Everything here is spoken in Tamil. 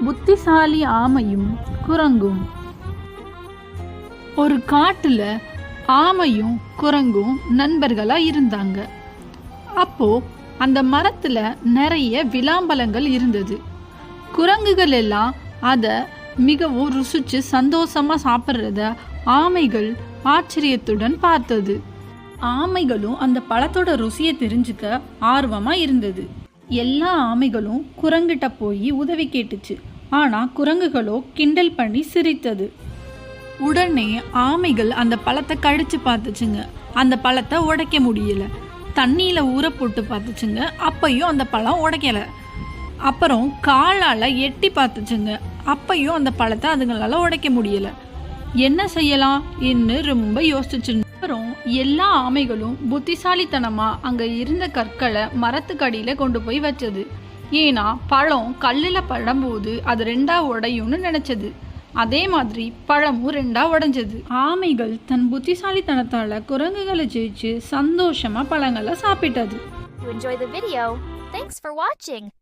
புத்திசாலி ஆமையும் குரங்கும். ஒரு காட்டுல ஆமையும் குரங்கும் நண்பர்களா இருந்தாங்க. அப்போ அந்த மரத்துல நிறைய விளாம்பழங்கள் இருந்தது. குரங்குகள் எல்லாம் அதை மிகவும் ருசிச்சு சந்தோஷமா சாப்பிட்றத ஆமைகள் ஆச்சரியத்துடன் பார்த்தது. ஆமைகளும் அந்த பழத்தோட ருசியை தெரிஞ்சுக்க ஆர்வமா இருந்தது. எல்லா ஆமைகளும் குரங்கிட்ட போய் உதவி கேட்டுச்சு. ஆனா குரங்குகளோ கிண்டல் பண்ணி சிரித்தது. உடனே ஆமைகள் அந்த பழத்தை கடிச்சு பார்த்துச்சுங்க. அந்த பழத்தை உடைக்க முடியல. தண்ணியில ஊற போட்டு பார்த்துச்சுங்க. அப்பையும் அந்த பழம் உடைக்கல. அப்புறம் காலால எட்டி பார்த்துச்சுங்க. அப்பையும் அந்த பழத்தை அதுங்களால உடைக்க முடியல. என்ன செய்யலாம் என்று ரொம்ப யோசிச்சுங்க. அப்புறம் எல்லா ஆமைகளும் புத்திசாலித்தனமா அங்க இருந்த கற்களை மரத்துக்கடியில கொண்டு போய் வச்சது. ஏன்னா பழம் கல்லுல படும்போது அது ரெண்டா உடையும்னு நினைச்சது. அதே மாதிரி பழமும் ரெண்டா உடைஞ்சது. ஆமைகள் தன் புத்திசாலித்தனத்தால குரங்குகளை ஜெயிச்சு சந்தோஷமா பழங்களை சாப்பிட்டது. To enjoy the video, thanks for watching.